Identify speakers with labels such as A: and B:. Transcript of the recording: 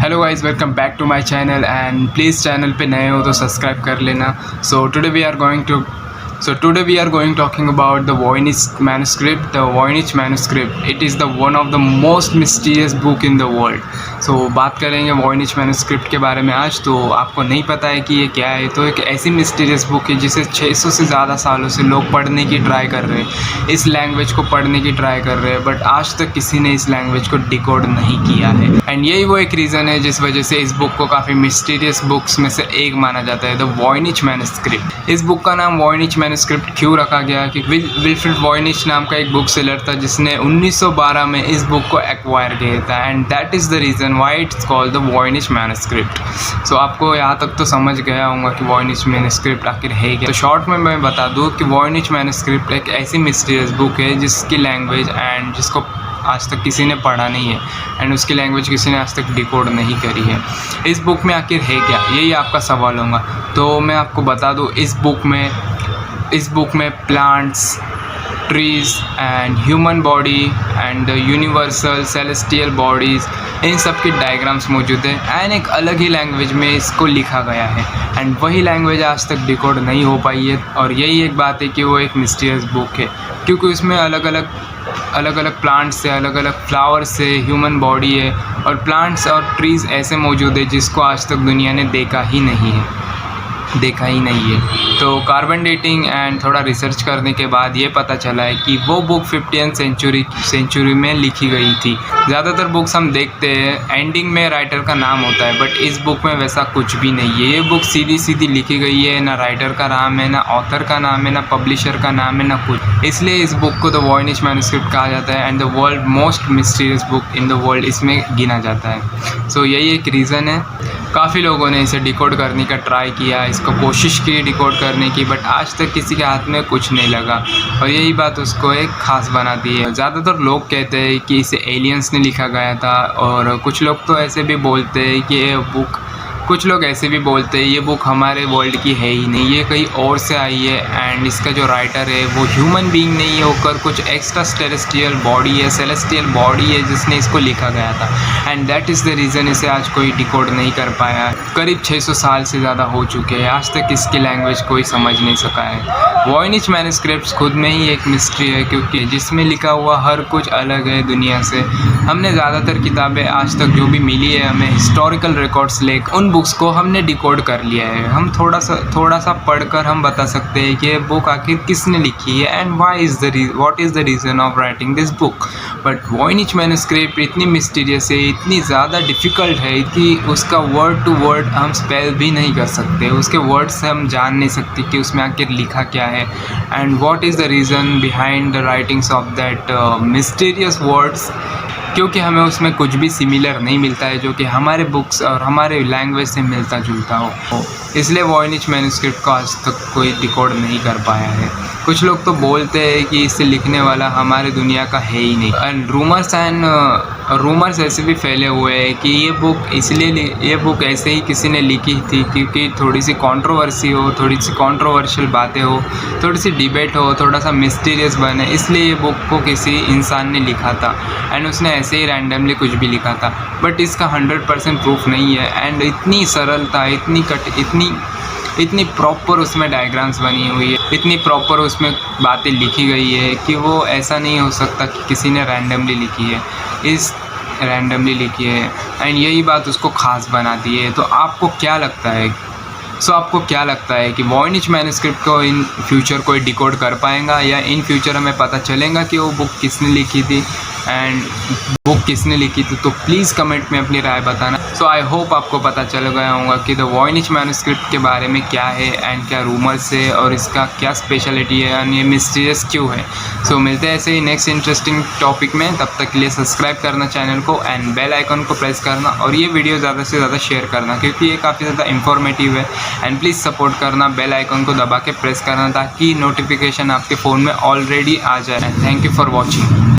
A: Hello guys, welcome back to my channel and please channel पे नए हो तो सब्सक्राइब कर लेना। So today we are going talking about the Voynich manuscript. The Voynich manuscript it is the one of the most mysterious book in the world. So बात करेंगे वॉइनिच manuscript के बारे में आज। तो आपको नहीं पता है कि ये क्या है, तो एक ऐसी मिस्टीरियस बुक है जिसे 600 से ज़्यादा सालों से लोग पढ़ने की ट्राई कर रहे हैं, इस लैंग्वेज को पढ़ने की ट्राई कर रहे हैं, बट आज तक किसी ने इस लैंग्वेज को डिकोड नहीं किया है। एंड यही वो एक रीज़न है जिस वजह से इस बुक को काफ़ी मिस्टीरियस बुक्स में से एक माना जाता है, द वॉइनिच मैन्युस्क्रिप्ट। इस बुक का नाम वॉइनिच मैन्युस्क्रिप्ट क्यों रखा गया कि विल्फ्रेड वॉइनिच नाम का एक बुक सेलर था जिसने 1912 में इस बुक को एक्वायर किया था, and that is the reason why it's called the Voynich manuscript. So आपको यहाँ तक तो समझ गया होगा कि वॉइनिच मैन्युस्क्रिप्ट आखिर है क्या। तो शॉर्ट में मैं बता दूँ कि वॉइनिच मैन्युस्क्रिप्ट एक ऐसी मिस्टीरियस बुक है जिसकी लैंग्वेज एंड जिसको आज तक किसी ने पढ़ा नहीं है एंड उसकी लैंग्वेज किसी ने आज तक डिकोड नहीं करी है। इस बुक में आखिर है क्या, यही आपका सवाल होगा। तो मैं आपको बता दूँ, इस बुक में plants, trees and human body and the universal celestial bodies, इन सब की डायग्राम्स मौजूद है एंड एक अलग ही लैंग्वेज में इसको लिखा गया है एंड वही लैंग्वेज आज तक डिकोड नहीं हो पाई है। और यही एक बात है कि वो एक मिस्टीरियस बुक है क्योंकि उसमें अलग अलग प्लांट्स से, अलग अलग फ्लावर्स से, ह्यूमन बॉडी है और प्लांट्स और ट्रीज़ ऐसे मौजूद है जिसको आज तक दुनिया ने देखा ही नहीं है। तो कार्बन डेटिंग एंड थोड़ा रिसर्च करने के बाद ये पता चला है कि वो बुक 15th सेंचुरी में लिखी गई थी। ज़्यादातर बुक्स हम देखते हैं एंडिंग में राइटर का नाम होता है, बट इस बुक में वैसा कुछ भी नहीं है। ये बुक सीधी लिखी गई है, ना राइटर का नाम है, ना ऑथर का नाम है, ना पब्लिशर का नाम है, ना कुछ। इसलिए इस बुक को द वॉइनिच मैन्युस्क्रिप्ट कहा जाता है and the world most mysterious book in the world इसमें गिना जाता है। सो यही एक रीज़न है। काफ़ी लोगों ने इसे डिकोड करने का ट्राई किया, इसको कोशिश की डिकोड करने की, बट आज तक किसी के हाथ में कुछ नहीं लगा और यही बात उसको एक ख़ास बनाती है। ज़्यादातर लोग कहते हैं कि इसे एलियंस ने लिखा गया था और कुछ लोग तो ऐसे भी बोलते हैं कि ये बुक हमारे वर्ल्ड की है ही नहीं, ये कहीं और से आई है एंड इसका जो राइटर है वो ह्यूमन बीइंग नहीं होकर कुछ एक्स्ट्रा सेलेस्टियल बॉडी है जिसने इसको लिखा गया था and that is the reason इसे आज कोई डिकोड नहीं कर पाया। करीब 600 साल से ज़्यादा हो चुके हैं, आज तक इसकी लैंग्वेज कोई समझ नहीं सका है। वॉइनिच मैन्युस्क्रिप्ट खुद में ही एक मिस्ट्री है क्योंकि जिसमें लिखा हुआ हर कुछ अलग है दुनिया से। हमने ज़्यादातर किताबें आज तक जो भी मिली है हमें हिस्टोरिकल रिकॉर्ड्स लेकर उन बुक्स को हमने डिकोड कर लिया है। हम थोड़ा सा पढ़कर हम बता सकते हैं कि ये बुक आखिर किसने लिखी है and what is the reason of writing this book. But Voynich manuscript इतनी मिस्टीरियस है, इतनी ज़्यादा डिफ़िकल्ट है कि उसका वर्ड टू वर्ड हम स्पेल भी नहीं कर सकते, उसके वर्ड से हम जान नहीं सकते कि उसमें आखिर लिखा क्या है and what is the reason behind the writings of that mysterious words, क्योंकि हमें उसमें कुछ भी सिमिलर नहीं मिलता है जो कि हमारे बुक्स और हमारे लैंग्वेज से मिलता जुलता हो। इसलिए वॉइनिच मैन्युस्क्रिप्ट को आज तक कोई डिकोड नहीं कर पाया है। कुछ लोग तो बोलते हैं कि इसे लिखने वाला हमारे दुनिया का है ही नहीं एंड रूमर्स ऐसे भी फैले हुए हैं कि ये बुक ऐसे ही किसी ने लिखी थी क्योंकि थोड़ी सी कंट्रोवर्सी हो, थोड़ी सी कंट्रोवर्शियल बातें हो, थोड़ी सी डिबेट हो, थोड़ा सा मिस्टीरियस बने, इसलिए ये बुक को किसी इंसान ने लिखा था एंड उसने ऐसे ही रैंडमली कुछ भी लिखा था। बट इसका 100% प्रूफ नहीं है एंड इतनी सरलता, इतनी प्रॉपर उसमें डायग्राम्स बनी हुई है, इतनी प्रॉपर उसमें बातें लिखी गई है कि वो ऐसा नहीं हो सकता कि किसी ने रैंडमली लिखी है एंड यही बात उसको ख़ास बनाती है। तो आपको क्या लगता है कि वॉइनिच मैन्युस्क्रिप्ट को इन फ्यूचर कोई डिकोड कर पाएगा या इन फ्यूचर हमें पता चलेगा कि वो बुक किसने लिखी थी तो प्लीज़ कमेंट में अपनी राय बताना। सो आई होप आपको पता चल गया होगा कि द वॉइनिच मैन्युस्क्रिप्ट के बारे में क्या है एंड क्या रूमर्स है और इसका क्या स्पेशलिटी है एंड ये मिस्टीरियस क्यों है। सो मिलते हैं ऐसे ही नेक्स्ट इंटरेस्टिंग टॉपिक में। तब तक के लिए सब्सक्राइब करना चैनल को एंड बेल आइकन को प्रेस करना और ये वीडियो ज़्यादा से ज़्यादा शेयर करना क्योंकि ये काफ़ी ज़्यादा इंफॉर्मेटिव है एंड प्लीज़ सपोर्ट करना, बेल आइकन को दबा के प्रेस करना ताकि नोटिफिकेशन आपके फ़ोन में ऑलरेडी आ जाए। Thank you for watching.